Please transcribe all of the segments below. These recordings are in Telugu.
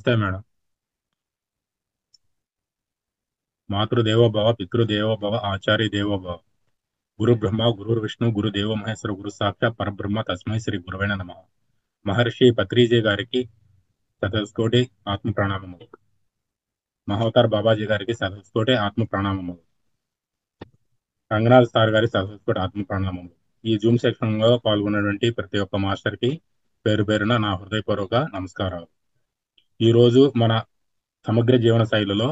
నమస్తే మేడం. మాతృదేవో భవ, పితృదేవో భవ, ఆచార్య దేవో భవ. గురు బ్రహ్మ, గురు విష్ణు, గురు దేవో మహేశ్వర, గురు సాక్షాత్ పరబ్రహ్మ తస్మై శ్రీ గురువే నమః. మహర్షి పత్రిజీ గారికి శతకోటి ఆత్మ ప్రణామములు. మహోతార్ బాబాజీ గారికి శతకోటి ఆత్మ ప్రణామములు. రంగనాథ్ సార్ గారి శతకోటి ఆత్మ ప్రణామములు. ఈ జూమ్ సెక్షన్ లో పాల్గొన్నటువంటి ప్రతి ఒక్క మాస్టర్ కి పేరు పేరున నా హృదయపూర్వక నమస్కారాలు. ఈ రోజు మన సమగ్ర జీవన శైలిలో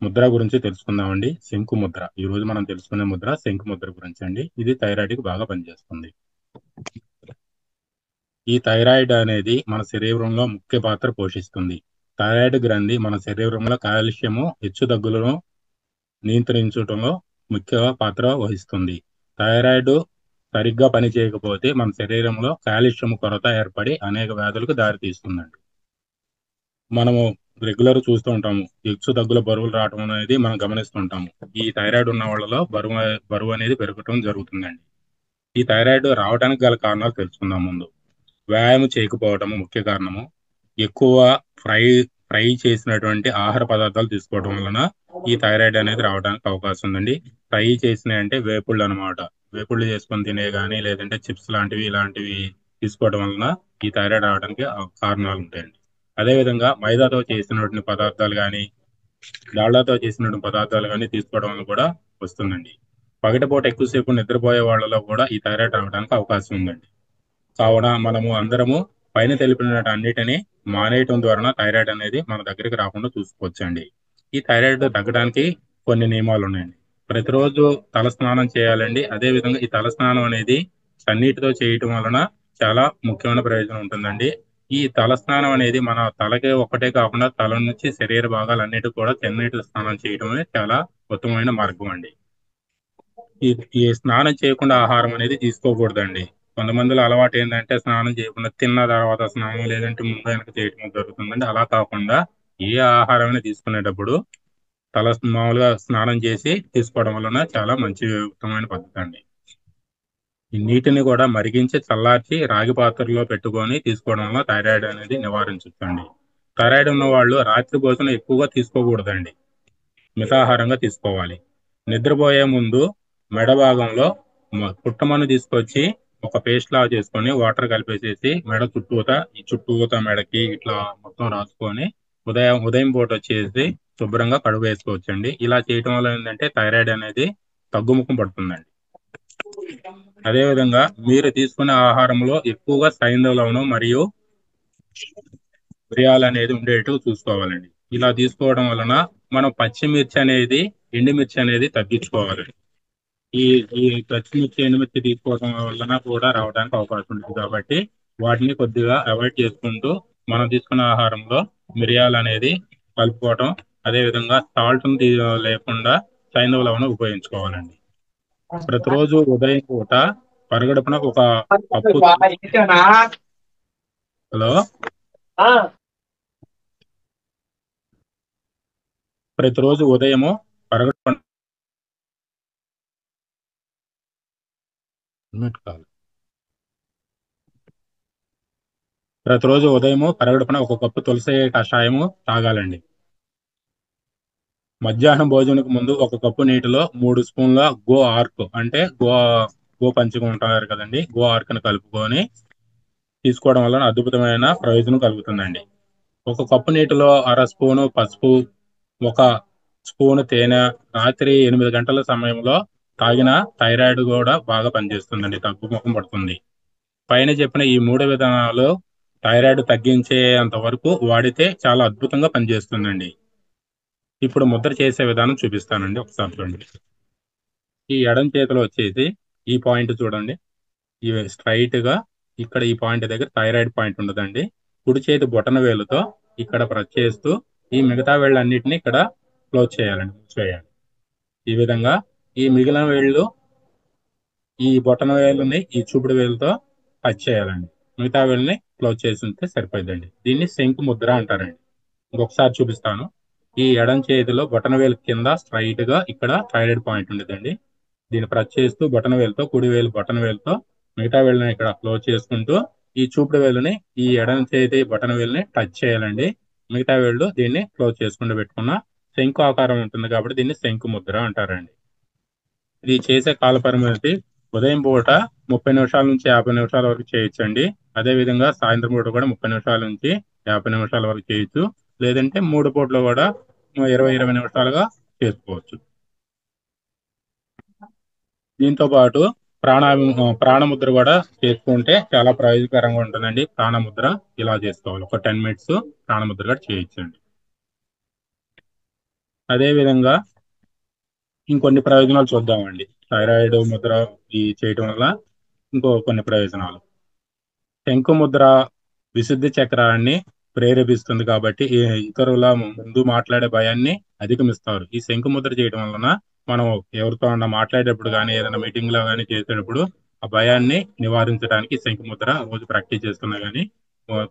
ముద్ర గురించి తెలుసుకుందామండి. శంకు ముద్ర. ఈ రోజు మనం తెలుసుకునే ముద్ర శంకు ముద్ర గురించి అండి. ఇది థైరాయిడ్ కి బాగా పనిచేస్తుంది. ఈ థైరాయిడ్ అనేది మన శరీరంలో ముఖ్య పాత్ర పోషిస్తుంది. థైరాయిడ్ గ్రంథి మన శరీరంలో కాల్షియము హెచ్చుతగ్గులను నియంత్రించడంలో ముఖ్య పాత్ర వహిస్తుంది. థైరాయిడ్ సరిగ్గా పనిచేయకపోతే మన శరీరంలో కాల్షియం కొరత ఏర్పడి అనేక వ్యాధులకు దారితీస్తుందండి. మనము రెగ్యులర్ చూస్తూ ఉంటాము. హెచ్చు తగ్గుల బరువులు రావడం అనేది మనం గమనిస్తుంటాము. ఈ థైరాయిడ్ ఉన్న వాళ్ళలో బరువు అనేది పెరగటం జరుగుతుందండి. ఈ థైరాయిడ్ రావడానికి గల కారణాలు తెలుసుకుందాం ముందు. వ్యాయామం చేయకపోవటము ముఖ్య కారణము. ఎక్కువ ఫ్రై ఫ్రై చేసినటువంటి ఆహార పదార్థాలు తీసుకోవడం వలన ఈ థైరాయిడ్ అనేది రావడానికి అవకాశం ఉందండి. ఫ్రై చేసినవి అంటే వేపుళ్ళు అనమాట. వేపుళ్ళు చేసుకొని తినే కానీ లేదంటే చిప్స్ లాంటివి ఇలాంటివి తీసుకోవడం వలన ఈ థైరాయిడ్ రావడానికి కారణాలు ఉంటాయండి. అదేవిధంగా మైదాతో చేసినటువంటి పదార్థాలు కానీ డాళ్లాతో చేసినటువంటి పదార్థాలు కానీ తీసుకోవడం వల్ల కూడా వస్తుందండి. పగటిపూట ఎక్కువసేపు నిద్రపోయే వాళ్ళలో కూడా ఈ థైరాయిడ్ రావడానికి అవకాశం ఉందండి. కావున మనము అందరము పైన తెలిపిన అన్నిటిని మానేయటం ద్వారా థైరాయిడ్ అనేది మన దగ్గరికి రాకుండా చూసుకోవచ్చండి. ఈ థైరాయిడ్ తగ్గడానికి కొన్ని నియమాలు ఉన్నాయండి. ప్రతిరోజు తల స్నానం చేయాలండి. అదే విధంగా ఈ తల స్నానం అనేది చన్నీటితో చేయటం వలన చాలా ముఖ్యమైన ప్రయోజనం ఉంటుందండి. ఈ తల స్నానం అనేది మన తలకి ఒక్కటే కాకుండా తల నుంచి శరీర భాగాలన్నిటి కూడా చన్నీటి స్నానం చేయడమే చాలా ఉత్తమమైన మార్గం అండి. ఈ ఈ స్నానం చేయకుండా ఆహారం అనేది తీసుకోకూడదండి. కొంతమందిలో అలవాటు ఏంటంటే స్నానం చేయకుండా తిన్న తర్వాత స్నానం లేదంటే ముందు వెనక చేయటం జరుగుతుందండి. అలా కాకుండా ఏ ఆహారాన్ని తీసుకునేటప్పుడు మామూలుగా స్నానం చేసి తీసుకోవడం వలన చాలా మంచి ఉత్తమమైన పద్ధతి అండి. ఈ నీటిని కూడా మరిగించి చల్లార్చి రాగి పాత్రలో పెట్టుకొని తీసుకోవడం వల్ల థైరాయిడ్ అనేది నివారించవచ్చండి. థైరాయిడ్ ఉన్న వాళ్ళు రాత్రి భోజనం ఎక్కువగా తీసుకోకూడదండి. మితాహారంగా తీసుకోవాలి. నిద్రపోయే ముందు మెడ భాగంలో పుట్టమన్ను తీసుకొచ్చి ఒక పేస్ట్ లాగా చేసుకొని వాటర్ కలిపేసేసి మెడ చుట్టూత మెడకి ఇట్లా మొత్తం రాసుకొని ఉదయం పూట వచ్చేసి శుభ్రంగా కడుగు వేసుకోవచ్చండి. ఇలా చేయటం వల్ల ఏంటంటే థైరాయిడ్ అనేది తగ్గుముఖం పడుతుందండి. అదేవిధంగా మీరు తీసుకునే ఆహారంలో ఎక్కువగా సైంధవ లవణం మరియు మిరియాలు అనేది ఉండేట్టు చూసుకోవాలండి. ఇలా తీసుకోవడం వలన మనం ఎండుమిర్చి అనేది తగ్గించుకోవాలి. ఈ ఈ పచ్చిమిర్చి ఎండుమిర్చి తీసుకోవడం వలన కూడా రావడానికి అవకాశం ఉంటుంది కాబట్టి వాటిని కొద్దిగా అవాయిడ్ చేసుకుంటూ మనం తీసుకున్న ఆహారంలో మిరియాలు అనేది కలుపుకోవటం, అదేవిధంగా సాల్ట్ లేకుండా సైంధవ లవణం ఉపయోగించుకోవాలండి. ప్రతిరోజు ఉదయం పూట పరగడుపున ఒక కప్పు హలో ప్రతిరోజు ఉదయము పరగడుపున ప్రతిరోజు ఉదయము పరగడుపున ఒక కప్పు తులసి కషాయము తాగాలండి. మధ్యాహ్నం భోజనకు ముందు ఒక కప్పు నీటిలో 3 స్పూన్ల గో ఆర్క్ అంటే గో పంచకం ఉంటారు కదండి, గో ఆర్క్ ని కలుపుకొని తీసుకోవడం వలన అద్భుతమైన ప్రయోజనం కలుగుతుందండి. ఒక కప్పు నీటిలో 1/2 స్పూను పసుపు, 1 స్పూను తేనె రాత్రి 8 గంటల సమయంలో తాగిన థైరాయిడ్ కూడా బాగా పనిచేస్తుందండి, తగ్గుముఖం పడుతుంది. పైన చెప్పిన ఈ 3 విధానాలు థైరాయిడ్ తగ్గించేంత వరకు వాడితే చాలా అద్భుతంగా పనిచేస్తుందండి. ఇప్పుడు ముద్ర చేసే విధానం చూపిస్తానండి, ఒకసారి చూడండి. ఈ ఎడం చేతిలో వచ్చేసి ఈ పాయింట్ చూడండి, ఇవి స్ట్రైట్ గా ఇక్కడ ఈ పాయింట్ దగ్గర థైరాయిడ్ పాయింట్ ఉండదండి. కుడి చేతి బొటన వేలుతో ఇక్కడ ప్రెస్ చేస్తూ ఈ మిగతా వేళ్ళన్నిటిని ఇక్కడ క్లోజ్ చేయాలండి, మూసివేయాలి. ఈ విధంగా ఈ మిగిలిన వేళ్ళు ఈ బొటన వేలుని ఈ చూపుడు వేలుతో టచ్ చేయాలండి. మిగతా వేళ్ళని క్లోజ్ చేసి ఉంటే సరిపోయిందండి. దీన్ని శంకు ముద్ర అంటారండి. ఇంకొకసారి చూపిస్తాను. ఈ ఎడం చేతిలో బొటన వేలు కింద స్ట్రైట్ గా ఇక్కడ థైరాయిడ్ పాయింట్ ఉండదండి. దీన్ని ప్రెస్ చేస్తూ బొటన వేలుతో కుడి వేలు బొటన వేలుతో మిగతా వేళ్ళని ఇక్కడ క్లోజ్ చేసుకుంటూ ఈ చూపుడు వేలుని ఈ ఎడం చేతి బొటన వేలుని టచ్ చేయాలండి. మిగతా వేళ్ళు దీన్ని క్లోజ్ చేసుకుంటూ పెట్టుకున్న శంకు ఆకారం ఉంటుంది కాబట్టి దీన్ని శంకు ముద్ర అంటారండి. ఇది చేసే కాల పరిమితి ఉదయం పూట 30 నిమిషాల నుంచి 50 నిమిషాల వరకు చేయొచ్చండి. అదే విధంగా సాయంత్రం పూట కూడా 30 నిమిషాల నుంచి 50 నిమిషాల వరకు చేయొచ్చు. లేదంటే 3 పూటలు కూడా 20 నిమిషాలుగా చేసుకోవచ్చు. దీంతో పాటు ప్రాణముద్ర కూడా చేసుకుంటే చాలా ప్రయోజనకరంగా ఉంటుందండి. ప్రాణముద్ర ఇలా చేసుకోవాలి. ఒక 10 మినిట్స్ ప్రాణముద్ర కూడా చేయొచ్చండి. అదే విధంగా ఇంకొన్ని ప్రయోజనాలు చూద్దామండి. థైరాయిడ్ ముద్ర ఈ చేయటం వల్ల ఇంకో కొన్ని ప్రయోజనాలు. శంకు ముద్ర విశుద్ధి చక్రాన్ని ప్రేరేపిస్తుంది కాబట్టి ఇతరుల ముందు మాట్లాడే భయాన్ని అధిగమిస్తారు. ఈ శంకు ముద్ర చేయడం వలన మనం ఎవరితో అన్నా మాట్లాడేటప్పుడు కానీ ఏదైనా మీటింగ్ లో కానీ చేసేటప్పుడు ఆ భయాన్ని నివారించడానికి శంకు ముద్ర రోజు ప్రాక్టీస్ చేస్తున్నా కానీ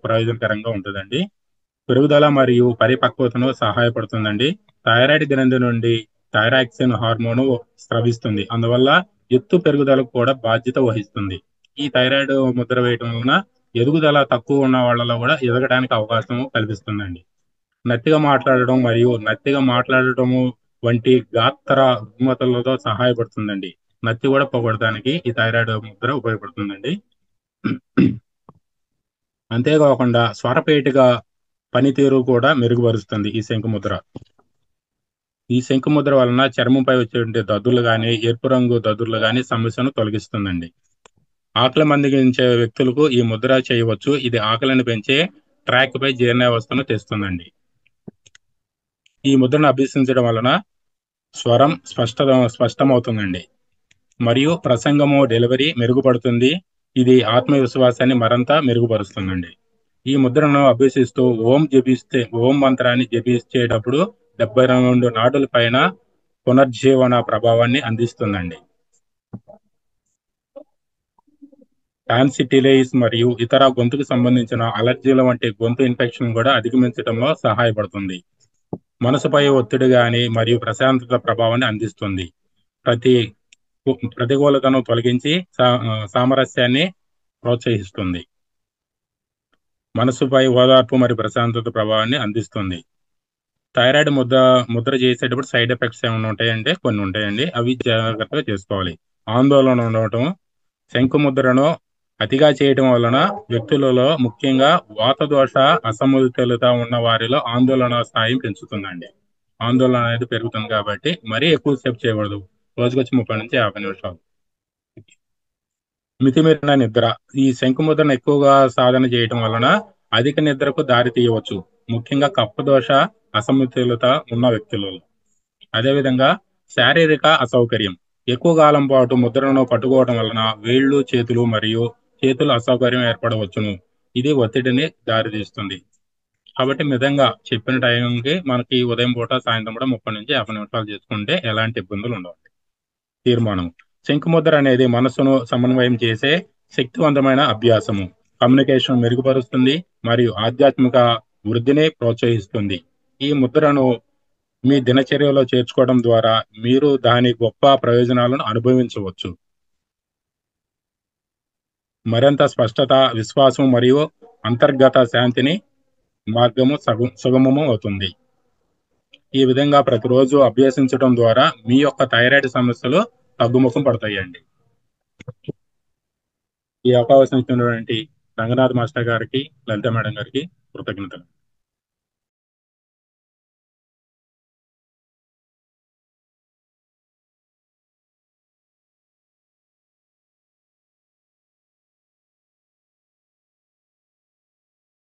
ప్రయోజనకరంగా ఉంటుందండి. పెరుగుదల మరియు పరిపక్వతను సహాయపడుతుందండి. థైరాయిడ్ గ్రంథి నుండి థైరాక్సిన్ హార్మోన్ స్రవిస్తుంది. అందువల్ల ఎత్తు పెరుగుదలకు కూడా బాధ్యత వహిస్తుంది. ఈ థైరాయిడ్ ముద్ర వేయటం వలన ఎదుగుదల తక్కువ ఉన్న వాళ్ళలో కూడా ఎదగడానికి అవకాశం కల్పిస్తుందండి. నత్తిగా మాట్లాడటము వంటి గాత్ర రుగ్మతలతో సహాయపడుతుందండి. నత్తి కూడా పోగొట్టడానికి ఈ థైరాయిడ్ ముద్ర ఉపయోగపడుతుందండి. అంతేకాకుండా స్వరపేటిగా పనితీరు కూడా మెరుగుపరుస్తుంది ఈ శంకు ముద్ర వలన చర్మంపై వచ్చే దద్దుర్లు కానీ ఎరుపు రంగు దద్దుర్లు కానీ సమస్యను తొలగిస్తుందండి. ఆకలి మందగించే వ్యక్తులకు ఈ ముద్ర చేయవచ్చు. ఇది ఆకలిని పెంచే ట్రాక్ పై జీర్ణ వ్యవస్థను తెస్తుందండి. ఈ ముద్రను అభ్యసించడం వలన స్వరం స్పష్టమవుతుందండి మరియు ప్రసంగము డెలివరీ మెరుగుపడుతుంది. ఇది ఆత్మవిశ్వాసాన్ని మరింత మెరుగుపరుస్తుందండి. ఈ ముద్రను అభ్యసిస్తూ ఓం మంత్రాన్ని జపించేటప్పుడు 72 నాడుల పైన పునర్జీవన ప్రభావాన్ని అందిస్తుందండి. టాన్సిటిలైటిస్ మరియు ఇతర గొంతుకు సంబంధించిన అలర్జీల వంటి గొంతు ఇన్ఫెక్షన్ కూడా అధిగమించడంలో సహాయపడుతుంది. మనసుపై ఒత్తిడి గాని మరియు ప్రశాంతత ప్రభావాన్ని అందిస్తుంది. ప్రతికూలతను తొలగించి సామరస్యాన్ని ప్రోత్సహిస్తుంది. మనసుపై ఓదార్పు మరియు ప్రశాంతత ప్రభావాన్ని అందిస్తుంది. థైరాయిడ్ ముద్ర చేసేటప్పుడు సైడ్ ఎఫెక్ట్స్ ఏమైనా ఉంటాయంటే కొన్ని ఉంటాయండి. అవి జాగ్రత్తగా చేసుకోవాలి. ఆందోళన ఉండటం, శంకు ముద్రను అతిగా చేయటం వలన వ్యక్తులలో ముఖ్యంగా వాత దోష అసమతుల్యత ఉన్న వారిలో ఆందోళన స్థాయి పెంచుతుందండి. ఆందోళన అనేది పెరుగుతుంది కాబట్టి మరీ ఎక్కువసేపు చేయకూడదు. రోజుకొచ్చి 30 నుంచి 50 నిమిషాలు. మితిమీరిన నిద్ర ఈ శంకు ముద్రను ఎక్కువగా సాధన చేయటం వలన అధిక నిద్రకు దారి తీయవచ్చు, ముఖ్యంగా కప్పదోష అసమతుల్యత ఉన్న వ్యక్తులలో. అదేవిధంగా శారీరక అసౌకర్యం ఎక్కువ కాలం పాటు ముద్రను పట్టుకోవడం వలన వేళ్లు చేతులు అసౌకర్యం ఏర్పడవచ్చును. ఇది ఒత్తిడిని దారితీస్తుంది. కాబట్టి మితంగా చెప్పిన టైంకి మనకి ఉదయం పూట సాయంత్రం పూట 30 నుంచి 50 నిమిషాలు చేసుకుంటే ఎలాంటి ఇబ్బందులు ఉండవు. తీర్మానం: శంకుముద్ర అనేది మనస్సును సమన్వయం చేసే శక్తివంతమైన అభ్యాసము. కమ్యూనికేషన్ మెరుగుపరుస్తుంది మరియు ఆధ్యాత్మిక వృద్ధిని ప్రోత్సహిస్తుంది. ఈ ముద్రను మీ దినచర్యలో చేర్చుకోవడం ద్వారా మీరు దాని గొప్ప ప్రయోజనాలను అనుభవించవచ్చు. మరింత స్పష్టత, విశ్వాసం మరియు అంతర్గత శాంతిని మార్గము సుగమము అవుతుంది. ఈ విధంగా ప్రతిరోజు అభ్యసించడం ద్వారా మీ యొక్క థైరాయిడ్ సమస్యలు తగ్గుముఖం పడతాయండి. ఈ అవకాశం ఇచ్చినటువంటి రంగనాథ్ మాస్టర్ గారికి, లలిత మేడం గారికి కృతజ్ఞతలు.